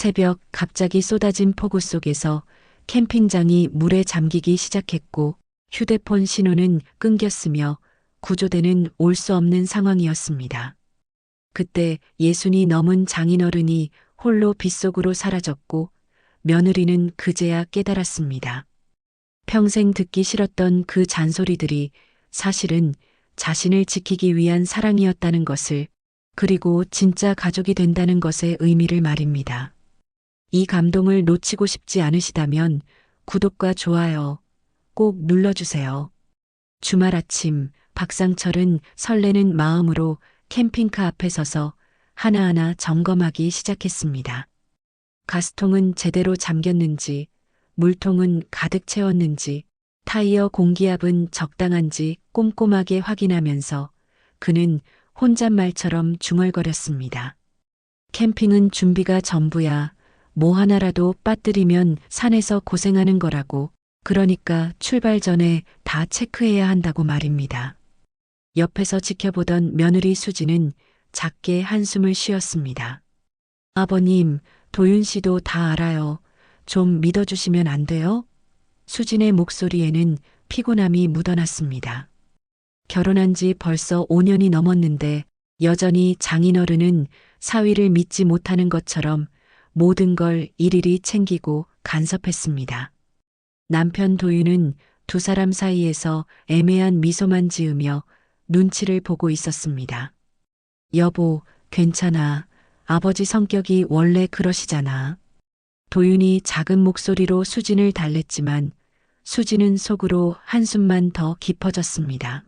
새벽 갑자기 쏟아진 폭우 속에서 캠핑장이 물에 잠기기 시작했고 휴대폰 신호는 끊겼으며 구조대는 올 수 없는 상황이었습니다. 그때 60이 넘은 장인어른이 홀로 빗속으로 사라졌고 며느리는 그제야 깨달았습니다. 평생 듣기 싫었던 그 잔소리들이 사실은 자신을 지키기 위한 사랑이었다는 것을, 그리고 진짜 가족이 된다는 것의 의미를 말입니다. 이 감동을 놓치고 싶지 않으시다면 구독과 좋아요 꼭 눌러주세요. 주말 아침 박상철은 설레는 마음으로 캠핑카 앞에 서서 하나하나 점검하기 시작했습니다. 가스통은 제대로 잠겼는지, 물통은 가득 채웠는지, 타이어 공기압은 적당한지 꼼꼼하게 확인하면서 그는 혼잣말처럼 중얼거렸습니다. 캠핑은 준비가 전부야. 뭐 하나라도 빠뜨리면 산에서 고생하는 거라고. 그러니까 출발 전에 다 체크해야 한다고 말입니다. 옆에서 지켜보던 며느리 수지는 작게 한숨을 쉬었습니다. 아버님, 도윤 씨도 다 알아요. 좀 믿어주시면 안 돼요? 수진의 목소리에는 피곤함이 묻어났습니다. 결혼한 지 벌써 5년이 넘었는데 여전히 장인어른은 사위를 믿지 못하는 것처럼 모든 걸 일일이 챙기고 간섭했습니다. 남편 도윤은 두 사람 사이에서 애매한 미소만 지으며 눈치를 보고 있었습니다. 여보, 괜찮아. 아버지 성격이 원래 그러시잖아. 도윤이 작은 목소리로 수진을 달랬지만 수진은 속으로 한숨만 더 깊어졌습니다.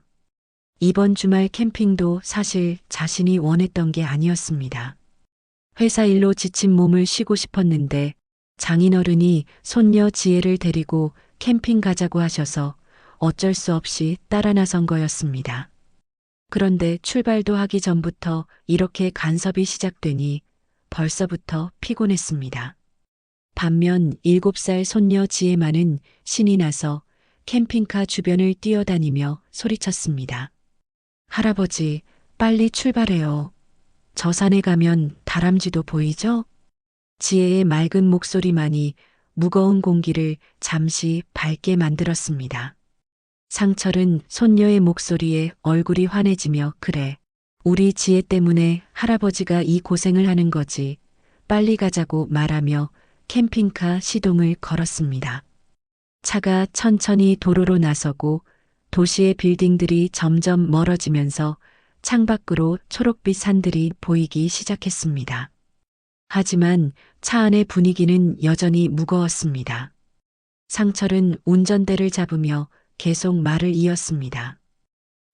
이번 주말 캠핑도 사실 자신이 원했던 게 아니었습니다. 회사 일로 지친 몸을 쉬고 싶었는데 장인어른이 손녀 지혜를 데리고 캠핑 가자고 하셔서 어쩔 수 없이 따라 나선 거였습니다. 그런데 출발도 하기 전부터 이렇게 간섭이 시작되니 벌써부터 피곤했습니다. 반면 7살 손녀 지혜만은 신이 나서 캠핑카 주변을 뛰어다니며 소리쳤습니다. 할아버지, 빨리 출발해요. 저 산에 가면 다람쥐도 보이죠? 지혜의 맑은 목소리만이 무거운 공기를 잠시 밝게 만들었습니다. 상철은 손녀의 목소리에 얼굴이 환해지며 그래, 우리 지혜 때문에 할아버지가 이 고생을 하는 거지. 빨리 가자고 말하며 캠핑카 시동을 걸었습니다. 차가 천천히 도로로 나서고 도시의 빌딩들이 점점 멀어지면서 창밖으로 초록빛 산들이 보이기 시작했습니다. 하지만 차 안의 분위기는 여전히 무거웠습니다. 상철은 운전대를 잡으며 계속 말을 이었습니다.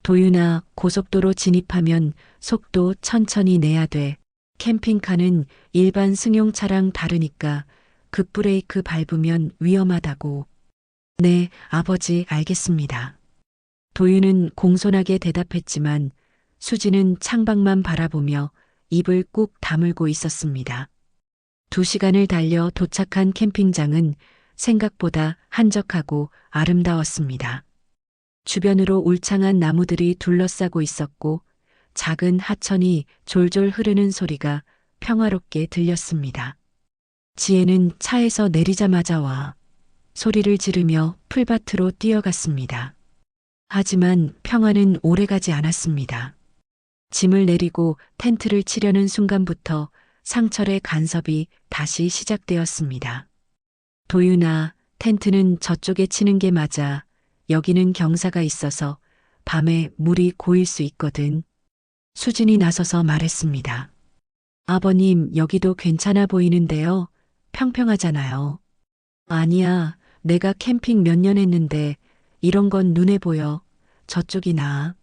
도윤아, 고속도로 진입하면 속도 천천히 내야 돼. 캠핑카는 일반 승용차랑 다르니까 급브레이크 밟으면 위험하다고. 네, 아버지, 알겠습니다. 도윤은 공손하게 대답했지만 수지는 창밖만 바라보며 입을 꾹 다물고 있었습니다. 2시간을 달려 도착한 캠핑장은 생각보다 한적하고 아름다웠습니다. 주변으로 울창한 나무들이 둘러싸고 있었고 작은 하천이 졸졸 흐르는 소리가 평화롭게 들렸습니다. 지혜는 차에서 내리자마자 와 소리를 지르며 풀밭으로 뛰어갔습니다. 하지만 평화는 오래가지 않았습니다. 짐을 내리고 텐트를 치려는 순간부터 상철의 간섭이 다시 시작되었습니다. 도윤아, 텐트는 저쪽에 치는 게 맞아. 여기는 경사가 있어서 밤에 물이 고일 수 있거든. 수진이 나서서 말했습니다. 아버님, 여기도 괜찮아 보이는데요. 평평하잖아요. 아니야, 내가 캠핑 몇 년 했는데 이런 건 눈에 보여. 저쪽이 나아.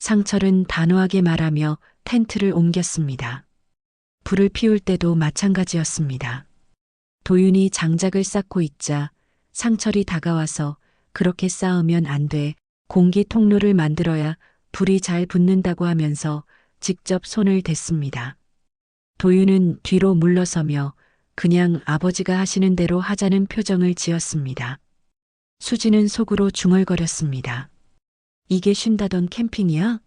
상철은 단호하게 말하며 텐트를 옮겼습니다. 불을 피울 때도 마찬가지였습니다. 도윤이 장작을 쌓고 있자 상철이 다가와서 그렇게 쌓으면 안 돼. 공기 통로를 만들어야 불이 잘 붙는다고 하면서 직접 손을 댔습니다. 도윤은 뒤로 물러서며 그냥 아버지가 하시는 대로 하자는 표정을 지었습니다. 수지는 속으로 중얼거렸습니다. 이게 쉰다던 캠핑이야?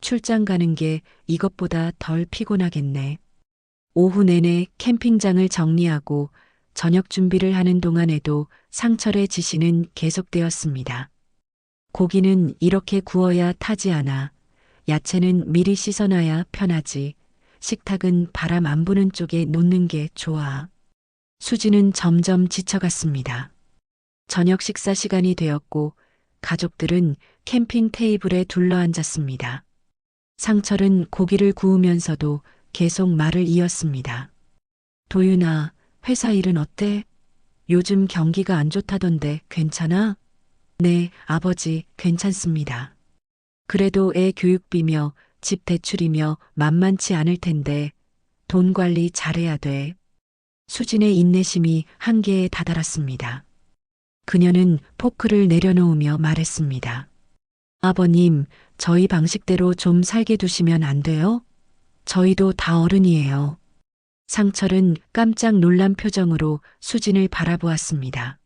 출장 가는 게 이것보다 덜 피곤하겠네. 오후 내내 캠핑장을 정리하고 저녁 준비를 하는 동안에도 상철의 지시는 계속되었습니다. 고기는 이렇게 구워야 타지 않아. 야채는 미리 씻어놔야 편하지. 식탁은 바람 안 부는 쪽에 놓는 게 좋아. 수지는 점점 지쳐갔습니다. 저녁 식사 시간이 되었고 가족들은 캠핑 테이블에 둘러앉았습니다. 상철은 고기를 구우면서도 계속 말을 이었습니다. 도윤아, 회사 일은 어때? 요즘 경기가 안 좋다던데 괜찮아? 네, 아버지, 괜찮습니다. 그래도 애 교육비며 집 대출이며 만만치 않을 텐데 돈 관리 잘해야 돼. 수진의 인내심이 한계에 다다랐습니다. 그녀는 포크를 내려놓으며 말했습니다. 아버님, 저희 방식대로 좀 살게 두시면 안 돼요? 저희도 다 어른이에요. 상철은 깜짝 놀란 표정으로 수진을 바라보았습니다.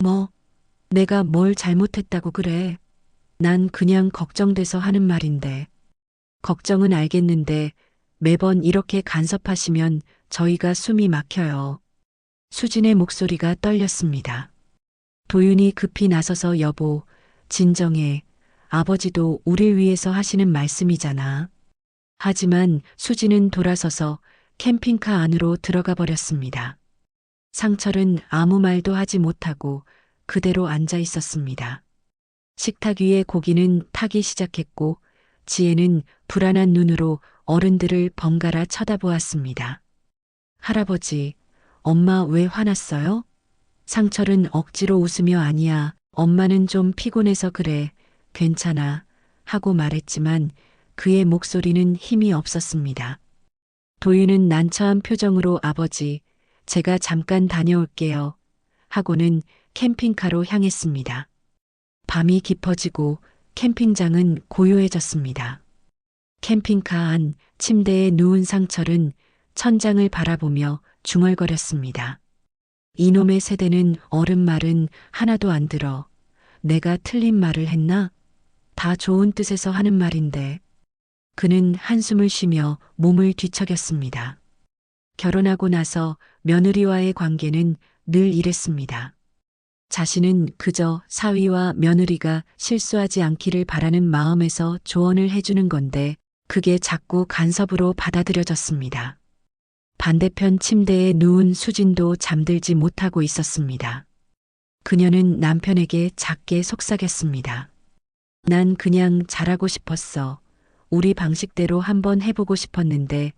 뭐, 내가 뭘 잘못했다고 그래? 난 그냥 걱정돼서 하는 말인데. 걱정은 알겠는데 매번 이렇게 간섭하시면 저희가 숨이 막혀요. 수진의 목소리가 떨렸습니다. 도윤이 급히 나서서 여보, 진정해. 아버지도 우릴 위해서 하시는 말씀이잖아. 하지만 수진은 돌아서서 캠핑카 안으로 들어가 버렸습니다. 상철은 아무 말도 하지 못하고 그대로 앉아 있었습니다. 식탁 위에 고기는 타기 시작했고 지혜는 불안한 눈으로 어른들을 번갈아 쳐다보았습니다. 할아버지, 엄마 왜 화났어요? 상철은 억지로 웃으며 아니야, 엄마는 좀 피곤해서 그래, 괜찮아, 하고 말했지만 그의 목소리는 힘이 없었습니다. 도윤은 난처한 표정으로 아버지, 제가 잠깐 다녀올게요, 하고는 캠핑카로 향했습니다. 밤이 깊어지고 캠핑장은 고요해졌습니다. 캠핑카 안 침대에 누운 상철은 천장을 바라보며 중얼거렸습니다. 이놈의 세대는 어른 말은 하나도 안 들어. 내가 틀린 말을 했나? 다 좋은 뜻에서 하는 말인데. 그는 한숨을 쉬며 몸을 뒤척였습니다. 결혼하고 나서 며느리와의 관계는 늘 이랬습니다. 자신은 그저 사위와 며느리가 실수하지 않기를 바라는 마음에서 조언을 해주는 건데 그게 자꾸 간섭으로 받아들여졌습니다. 반대편 침대에 누운 수진도 잠들지 못하고 있었습니다. 그녀는 남편에게 작게 속삭였습니다. 난 그냥 잘하고 싶었어. 우리 방식대로 한번 해보고 싶었는데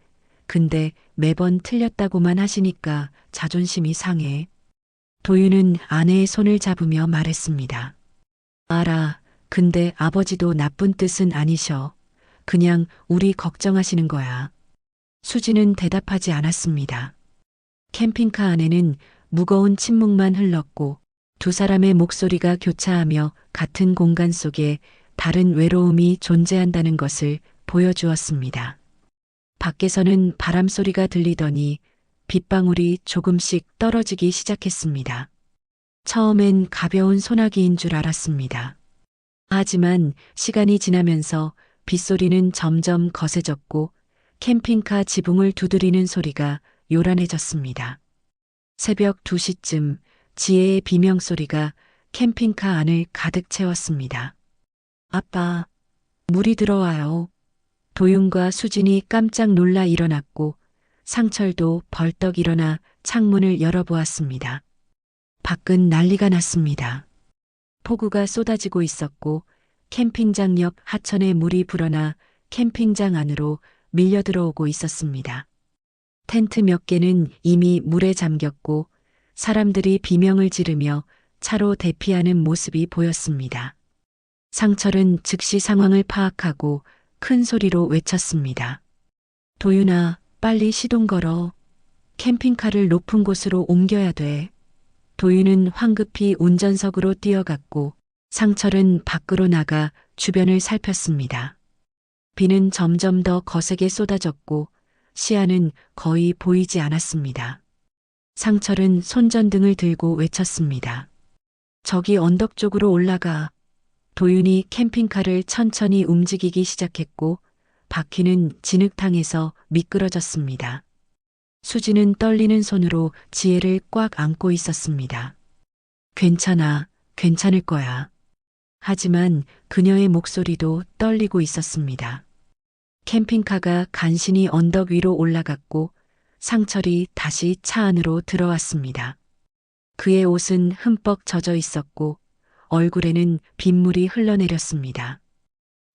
근데 매번 틀렸다고만 하시니까 자존심이 상해. 도윤은 아내의 손을 잡으며 말했습니다. 알아. 근데 아버지도 나쁜 뜻은 아니셔. 그냥 우리 걱정하시는 거야. 수지는 대답하지 않았습니다. 캠핑카 안에는 무거운 침묵만 흘렀고 두 사람의 목소리가 교차하며 같은 공간 속에 다른 외로움이 존재한다는 것을 보여주었습니다. 밖에서는 바람 소리가 들리더니 빗방울이 조금씩 떨어지기 시작했습니다. 처음엔 가벼운 소나기인 줄 알았습니다. 하지만 시간이 지나면서 빗소리는 점점 거세졌고 캠핑카 지붕을 두드리는 소리가 요란해졌습니다. 새벽 2시쯤 지혜의 비명소리가 캠핑카 안을 가득 채웠습니다. 아빠, 물이 들어와요. 도윤과 수진이 깜짝 놀라 일어났고 상철도 벌떡 일어나 창문을 열어보았습니다. 밖은 난리가 났습니다. 폭우가 쏟아지고 있었고 캠핑장 옆 하천에 물이 불어나 캠핑장 안으로 밀려 들어오고 있었습니다. 텐트 몇 개는 이미 물에 잠겼고 사람들이 비명을 지르며 차로 대피하는 모습이 보였습니다. 상철은 즉시 상황을 파악하고 큰 소리로 외쳤습니다. 도윤아, 빨리 시동 걸어. 캠핑카를 높은 곳으로 옮겨야 돼. 도윤은 황급히 운전석으로 뛰어갔고 상철은 밖으로 나가 주변을 살폈습니다. 비는 점점 더 거세게 쏟아졌고 시야는 거의 보이지 않았습니다. 상철은 손전등을 들고 외쳤습니다. 저기 언덕 쪽으로 올라가. 도윤이 캠핑카를 천천히 움직이기 시작했고 바퀴는 진흙탕에서 미끄러졌습니다. 수지는 떨리는 손으로 지혜를 꽉 안고 있었습니다. 괜찮아, 괜찮을 거야. 하지만 그녀의 목소리도 떨리고 있었습니다. 캠핑카가 간신히 언덕 위로 올라갔고 상철이 다시 차 안으로 들어왔습니다. 그의 옷은 흠뻑 젖어 있었고 얼굴에는 빗물이 흘러내렸습니다.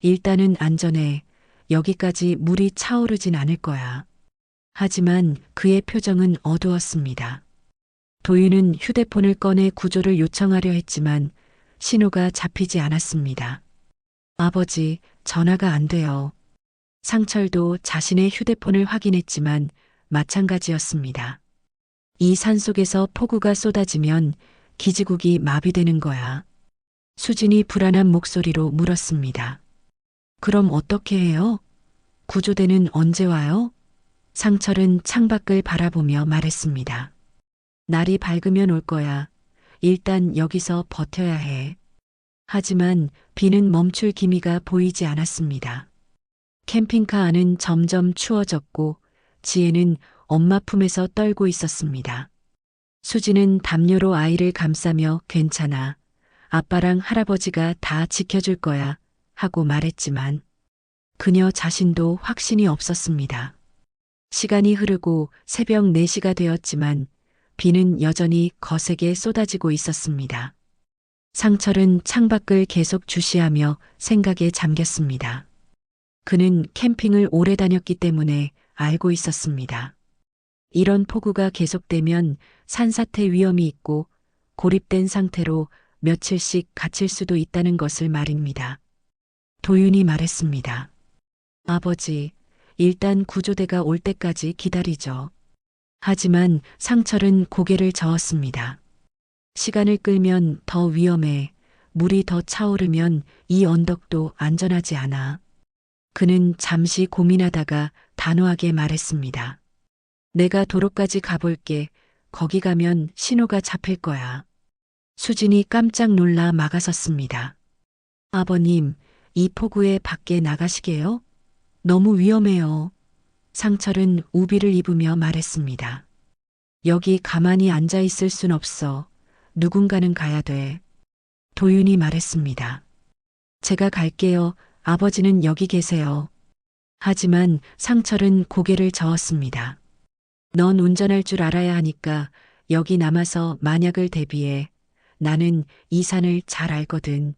일단은 안전해. 여기까지 물이 차오르진 않을 거야. 하지만 그의 표정은 어두웠습니다. 도윤은 휴대폰을 꺼내 구조를 요청하려 했지만 신호가 잡히지 않았습니다. 아버지, 전화가 안 돼요. 상철도 자신의 휴대폰을 확인했지만 마찬가지였습니다. 이 산속에서 폭우가 쏟아지면 기지국이 마비되는 거야. 수진이 불안한 목소리로 물었습니다. 그럼 어떻게 해요? 구조대는 언제 와요? 상철은 창밖을 바라보며 말했습니다. 날이 밝으면 올 거야. 일단 여기서 버텨야 해. 하지만 비는 멈출 기미가 보이지 않았습니다. 캠핑카 안은 점점 추워졌고 지혜는 엄마 품에서 떨고 있었습니다. 수지는 담요로 아이를 감싸며 괜찮아. 아빠랑 할아버지가 다 지켜줄 거야 하고 말했지만 그녀 자신도 확신이 없었습니다. 시간이 흐르고 새벽 4시가 되었지만 비는 여전히 거세게 쏟아지고 있었습니다. 상철은 창밖을 계속 주시하며 생각에 잠겼습니다. 그는 캠핑을 오래 다녔기 때문에 알고 있었습니다. 이런 폭우가 계속되면 산사태 위험이 있고 고립된 상태로 며칠씩 갇힐 수도 있다는 것을 말입니다. 도윤이 말했습니다. 아버지, 일단 구조대가 올 때까지 기다리죠. 하지만 상철은 고개를 저었습니다. 시간을 끌면 더 위험해. 물이 더 차오르면 이 언덕도 안전하지 않아. 그는 잠시 고민하다가 단호하게 말했습니다. 내가 도로까지 가볼게. 거기 가면 신호가 잡힐 거야. 수진이 깜짝 놀라 막아섰습니다. 아버님, 이 폭우에 밖에 나가시게요? 너무 위험해요. 상철은 우비를 입으며 말했습니다. 여기 가만히 앉아 있을 순 없어. 누군가는 가야 돼. 도윤이 말했습니다. 제가 갈게요. 아버지는 여기 계세요. 하지만 상철은 고개를 저었습니다. 넌 운전할 줄 알아야 하니까 여기 남아서 만약을 대비해. 나는 이 산을 잘 알거든.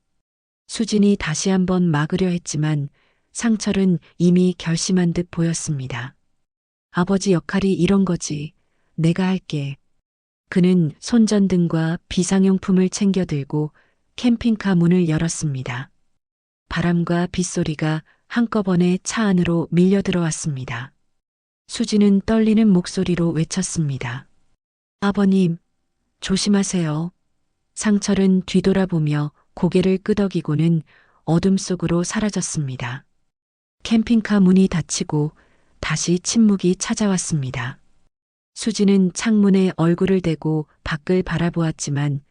수진이 다시 한번 막으려 했지만 상철은 이미 결심한 듯 보였습니다. 아버지 역할이 이런 거지. 내가 할게. 그는 손전등과 비상용품을 챙겨 들고 캠핑카 문을 열었습니다. 바람과 빗소리가 한꺼번에 차 안으로 밀려 들어왔습니다. 수지는 떨리는 목소리로 외쳤습니다. 아버님, 조심하세요. 상철은 뒤돌아보며 고개를 끄덕이고는 어둠 속으로 사라졌습니다. 캠핑카 문이 닫히고 다시 침묵이 찾아왔습니다. 수지는 창문에 얼굴을 대고 밖을 바라보았지만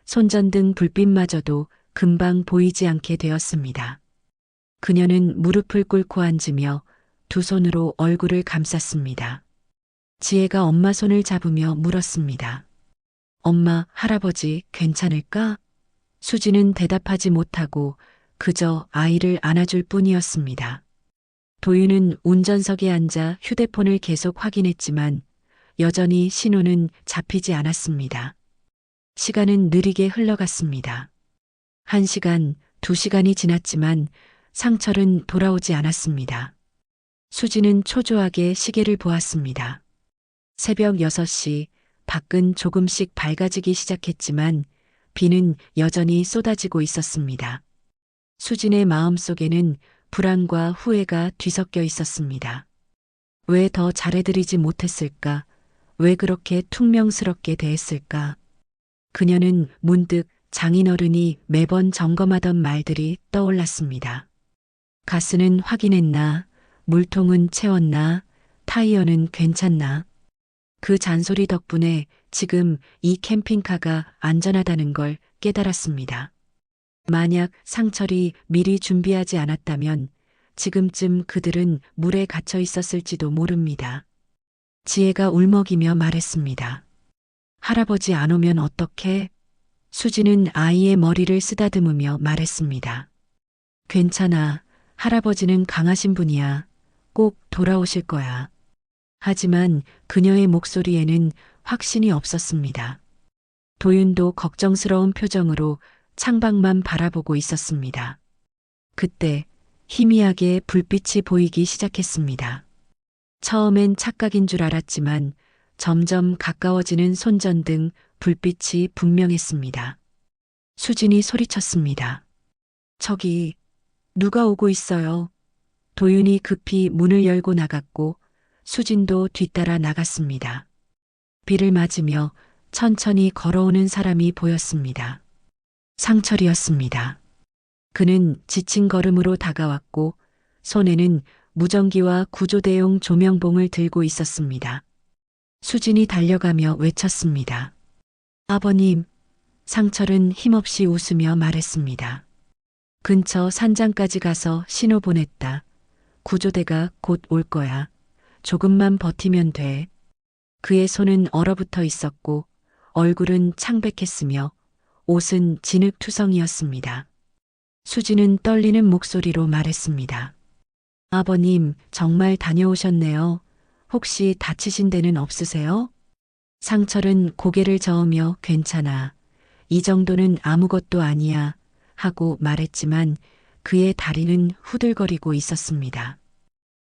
손전등 불빛마저도 금방 보이지 않게 되었습니다. 그녀는 무릎을 꿇고 앉으며 두 손으로 얼굴을 감쌌습니다. 지혜가 엄마 손을 잡으며 물었습니다. 엄마, 할아버지 괜찮을까? 수지는 대답하지 못하고 그저 아이를 안아줄 뿐이었습니다. 도윤은 운전석에 앉아 휴대폰을 계속 확인했지만 여전히 신호는 잡히지 않았습니다. 시간은 느리게 흘러갔습니다. 1시간, 2시간이 지났지만 상철은 돌아오지 않았습니다. 수지는 초조하게 시계를 보았습니다. 새벽 6시, 밖은 조금씩 밝아지기 시작했지만 비는 여전히 쏟아지고 있었습니다. 수진의 마음속에는 불안과 후회가 뒤섞여 있었습니다. 왜 더 잘해드리지 못했을까? 왜 그렇게 퉁명스럽게 대했을까? 그녀는 문득 장인어른이 매번 점검하던 말들이 떠올랐습니다. 가스는 확인했나? 물통은 채웠나? 타이어는 괜찮나? 그 잔소리 덕분에 지금 이 캠핑카가 안전하다는 걸 깨달았습니다. 만약 상철이 미리 준비하지 않았다면 지금쯤 그들은 물에 갇혀 있었을지도 모릅니다. 지혜가 울먹이며 말했습니다. 할아버지 안 오면 어떡해? 수지는 아이의 머리를 쓰다듬으며 말했습니다. 괜찮아. 할아버지는 강하신 분이야. 꼭 돌아오실 거야. 하지만 그녀의 목소리에는 확신이 없었습니다. 도윤도 걱정스러운 표정으로 창밖만 바라보고 있었습니다. 그때 희미하게 불빛이 보이기 시작했습니다. 처음엔 착각인 줄 알았지만 점점 가까워지는 손전등 불빛이 분명했습니다. 수진이 소리쳤습니다. 저기 누가 오고 있어요. 도윤이 급히 문을 열고 나갔고 수진도 뒤따라 나갔습니다. 비를 맞으며 천천히 걸어오는 사람이 보였습니다. 상철이었습니다. 그는 지친 걸음으로 다가왔고 손에는 무전기와 구조대용 조명봉을 들고 있었습니다. 수진이 달려가며 외쳤습니다. 아버님, 상철은 힘없이 웃으며 말했습니다. 근처 산장까지 가서 신호 보냈다. 구조대가 곧 올 거야. 조금만 버티면 돼. 그의 손은 얼어붙어 있었고 얼굴은 창백했으며 옷은 진흙투성이었습니다. 수지는 떨리는 목소리로 말했습니다. 아버님, 정말 다녀오셨네요. 혹시 다치신 데는 없으세요? 상철은 고개를 저으며 괜찮아. 이 정도는 아무것도 아니야. 하고 말했지만 그의 다리는 후들거리고 있었습니다.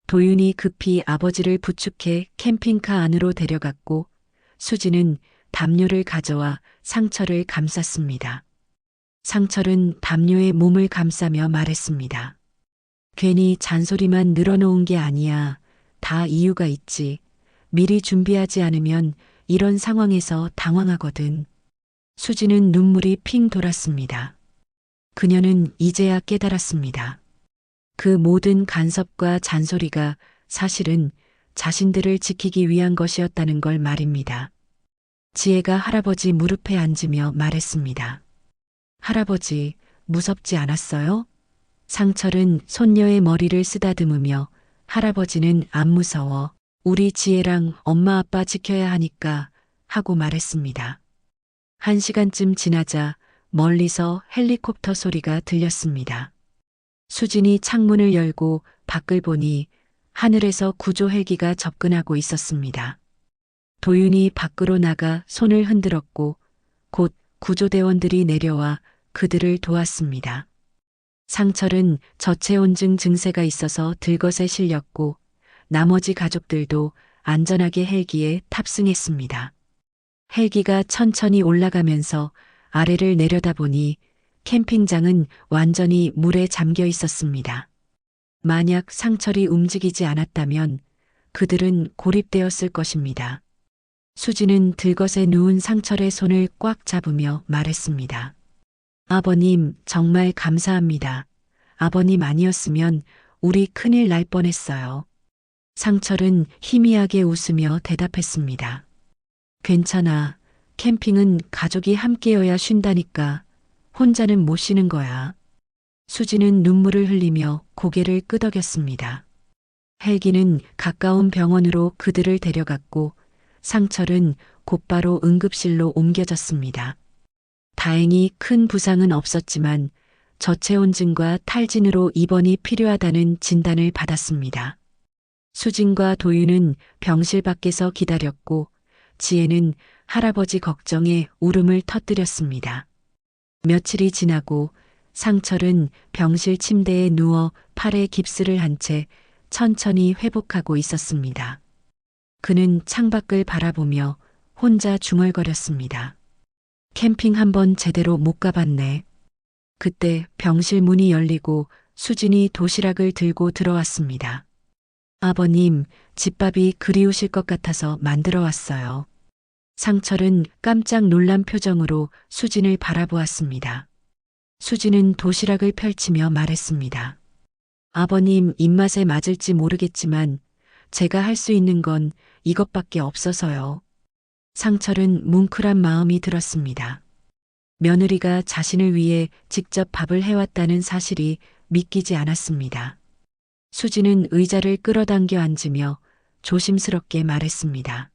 도윤이 급히 아버지를 부축해 캠핑카 안으로 데려갔고 수지는 담요를 가져와 상철을 감쌌습니다. 상철은 담요에 몸을 감싸며 말했습니다. 괜히 잔소리만 늘어놓은 게 아니야. 다 이유가 있지. 미리 준비하지 않으면 이런 상황에서 당황하거든. 수지는 눈물이 핑 돌았습니다. 그녀는 이제야 깨달았습니다. 그 모든 간섭과 잔소리가 사실은 자신들을 지키기 위한 것이었다는 걸 말입니다. 지혜가 할아버지 무릎에 앉으며 말했습니다. 할아버지, 무섭지 않았어요? 상철은 손녀의 머리를 쓰다듬으며 할아버지는 안 무서워. 우리 지혜랑 엄마 아빠 지켜야 하니까 하고 말했습니다. 1시간쯤 지나자 멀리서 헬리콥터 소리가 들렸습니다. 수진이 창문을 열고 밖을 보니 하늘에서 구조 헬기가 접근하고 있었습니다. 도윤이 밖으로 나가 손을 흔들었고 곧 구조대원들이 내려와 그들을 도왔습니다. 상철은 저체온증 증세가 있어서 들것에 실렸고 나머지 가족들도 안전하게 헬기에 탑승했습니다. 헬기가 천천히 올라가면서 아래를 내려다보니 캠핑장은 완전히 물에 잠겨 있었습니다. 만약 상철이 움직이지 않았다면 그들은 고립되었을 것입니다. 수지는 들것에 누운 상철의 손을 꽉 잡으며 말했습니다. 아버님, 정말 감사합니다. 아버님 아니었으면 우리 큰일 날 뻔했어요. 상철은 희미하게 웃으며 대답했습니다. 괜찮아. 캠핑은 가족이 함께여야 쉰다니까. 혼자는 못 쉬는 거야. 수지는 눈물을 흘리며 고개를 끄덕였습니다. 헬기는 가까운 병원으로 그들을 데려갔고 상철은 곧바로 응급실로 옮겨졌습니다. 다행히 큰 부상은 없었지만 저체온증과 탈진으로 입원이 필요하다는 진단을 받았습니다. 수진과 도윤은 병실 밖에서 기다렸고 지혜는 할아버지 걱정에 울음을 터뜨렸습니다. 며칠이 지나고 상철은 병실 침대에 누워 팔에 깁스를 한 채 천천히 회복하고 있었습니다. 그는 창밖을 바라보며 혼자 중얼거렸습니다. 캠핑 한번 제대로 못 가봤네. 그때 병실 문이 열리고 수진이 도시락을 들고 들어왔습니다. 아버님, 집밥이 그리우실 것 같아서 만들어 왔어요. 상철은 깜짝 놀란 표정으로 수진을 바라보았습니다. 수진은 도시락을 펼치며 말했습니다. 아버님 입맛에 맞을지 모르겠지만 제가 할 수 있는 건 이것밖에 없어서요. 상철은 뭉클한 마음이 들었습니다. 며느리가 자신을 위해 직접 밥을 해왔다는 사실이 믿기지 않았습니다. 수지는 의자를 끌어당겨 앉으며 조심스럽게 말했습니다.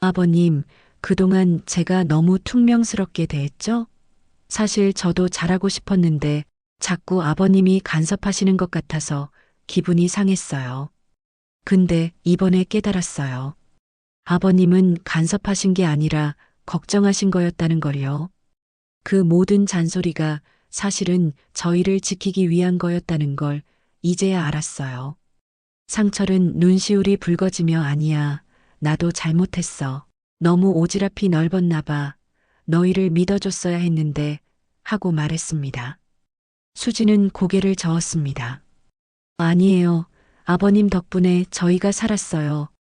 아버님, 그동안 제가 너무 퉁명스럽게 대했죠? 사실 저도 잘하고 싶었는데 자꾸 아버님이 간섭하시는 것 같아서 기분이 상했어요. 근데 이번에 깨달았어요. 아버님은 간섭하신 게 아니라 걱정하신 거였다는 걸요. 그 모든 잔소리가 사실은 저희를 지키기 위한 거였다는 걸 이제야 알았어요. 상철은 눈시울이 붉어지며 아니야, 나도 잘못했어. 너무 오지랖이 넓었나 봐. 너희를 믿어줬어야 했는데 하고 말했습니다. 수지는 고개를 저었습니다. 아니에요. 아버님 덕분에 저희가 살았어요.